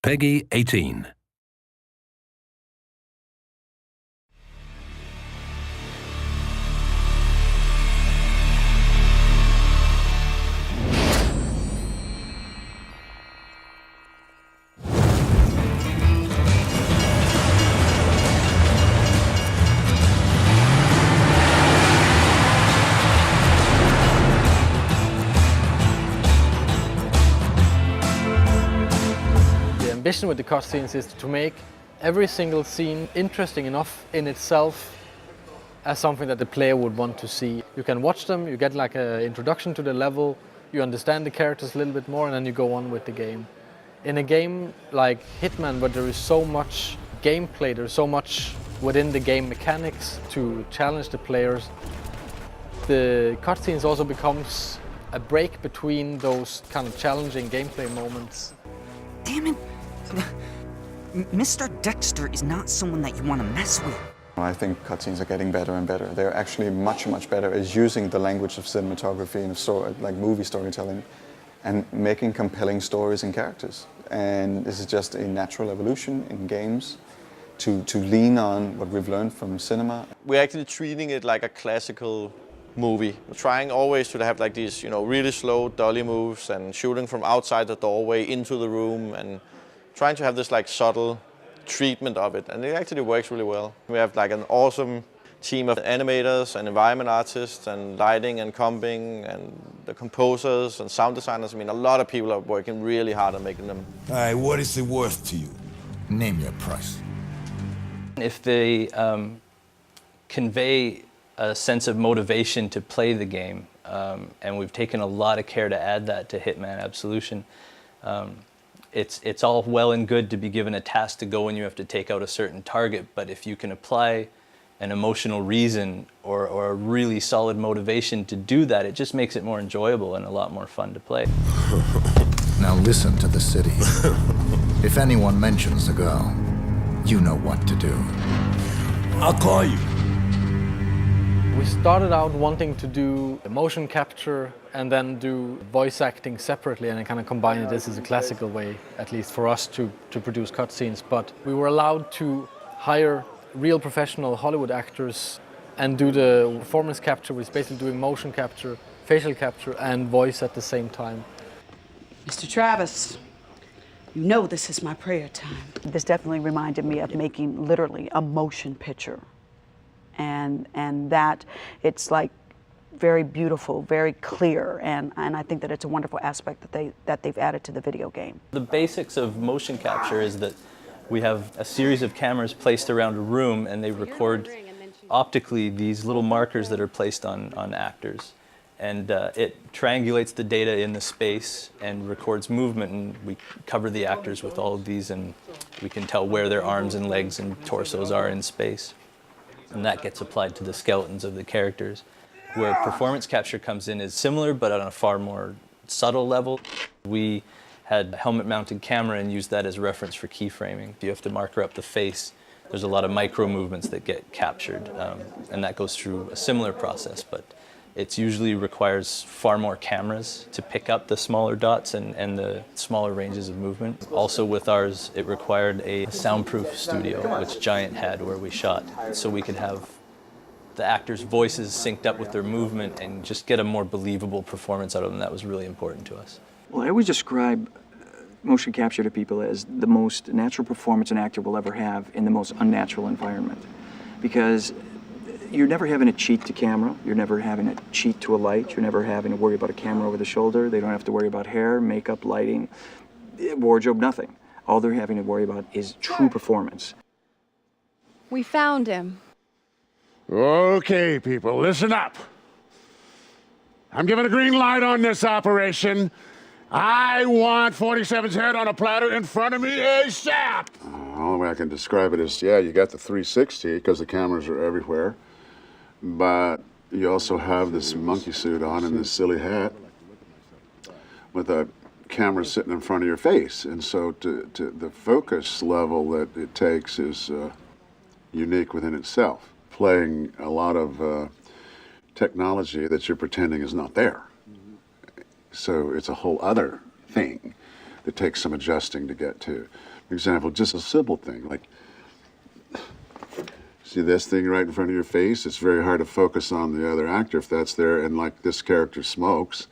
Peggy 18. The ambition with the cutscenes is to make every single scene interesting enough in itself as something that the player would want to see. You can watch them, you get like an introduction to the level, you understand the characters a little bit more, and then you go on with the game. In a game like Hitman, where there is so much gameplay, there's so much within the game mechanics to challenge the players, the cutscenes also becomes a break between those kind of challenging gameplay moments. Damn it! Mr. Dexter is not someone that you want to mess with. I think cutscenes are getting better and better. They're actually much, much better at using the language of cinematography and like movie storytelling and making compelling stories and characters. And this is just a natural evolution in games to lean on what we've learned from cinema. We're actually treating it like a classical movie. We're trying always to have like these, really slow dolly moves and shooting from outside the doorway into the room and trying to have this like subtle treatment of it, and it actually works really well. We have like an awesome team of animators and environment artists and lighting and comping and the composers and sound designers. I mean, a lot of people are working really hard on making them. All right, what is it worth to you? Name your price. If they convey a sense of motivation to play the game, and we've taken a lot of care to add that to Hitman Absolution. It's all well and good to be given a task to go and you have to take out a certain target, but if you can apply an emotional reason or a really solid motivation to do that, it just makes it more enjoyable and a lot more fun to play. Now listen to the city. If anyone mentions the girl, you know what to do. I'll call you. We started out wanting to do motion capture and then do voice acting separately and then kind of combine this as a classical way, at least for us to produce cutscenes. But we were allowed to hire real professional Hollywood actors and do the performance capture, which is basically doing motion capture, facial capture, and voice at the same time. Mr. Travis, you know this is my prayer time. This definitely reminded me of making literally a motion picture. And that it's like very beautiful, very clear, and I think that it's a wonderful aspect that they've added to the video game. The basics of motion capture is that we have a series of cameras placed around a room and they record optically these little markers that are placed on actors. And it triangulates the data in the space and records movement, and we cover the actors with all of these and we can tell where their arms and legs and torsos are in space. And that gets applied to the skeletons of the characters. Where performance capture comes in is similar, but on a far more subtle level. We had a helmet-mounted camera and used that as reference for keyframing. You have to marker up the face. There's a lot of micro movements that get captured, and that goes through a similar process, but it usually requires far more cameras to pick up the smaller dots and the smaller ranges of movement. Also with ours, it required a soundproof studio, which Giant had, where we shot, so we could have the actors' voices synced up with their movement and just get a more believable performance out of them. That was really important to us. Well, I always describe motion capture to people as the most natural performance an actor will ever have in the most unnatural environment. Because you're never having to cheat to camera, you're never having to cheat to a light, you're never having to worry about a camera over the shoulder, they don't have to worry about hair, makeup, lighting, wardrobe, nothing. All they're having to worry about is true performance. We found him. Okay, people, listen up. I'm giving a green light on this operation. I want 47's head on a platter in front of me ASAP! The only way I can describe it is, yeah, you got the 360 because the cameras are everywhere, but you also have this monkey suit on and this silly hat with a camera sitting in front of your face. And so the focus level that it takes is unique within itself, playing a lot of technology that you're pretending is not there. So it's a whole other thing that takes some adjusting to get to. For example, just a simple thing like, see this thing right in front of your face? It's very hard to focus on the other actor if that's there, and like this character smokes.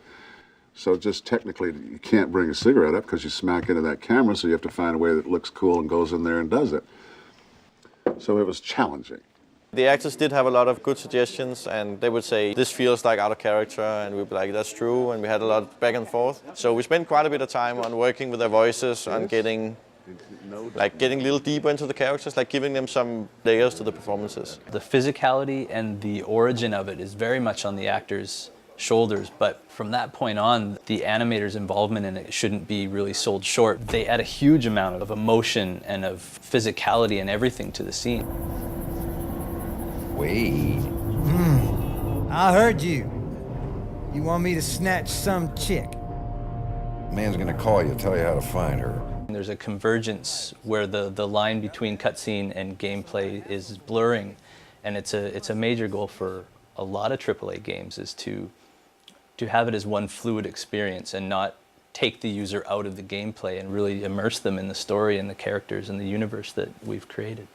So just technically, you can't bring a cigarette up because you smack into that camera, so you have to find a way that looks cool and goes in there and does it. So it was challenging. The actors did have a lot of good suggestions, and they would say, this feels like out of character, and we'd be like, that's true, and we had a lot of back and forth. So we spent quite a bit of time on working with their voices, on getting a little deeper into the characters, like giving them some layers to the performances. The physicality and the origin of it is very much on the actors' shoulders, but from that point on, the animators' involvement in it shouldn't be really sold short. They add a huge amount of emotion and of physicality and everything to the scene. Wait. I heard you. You want me to snatch some chick? Man's gonna call you, tell you how to find her. There's a convergence where the line between cutscene and gameplay is blurring, and it's a major goal for a lot of AAA games is to have it as one fluid experience and not take the user out of the gameplay and really immerse them in the story and the characters and the universe that we've created.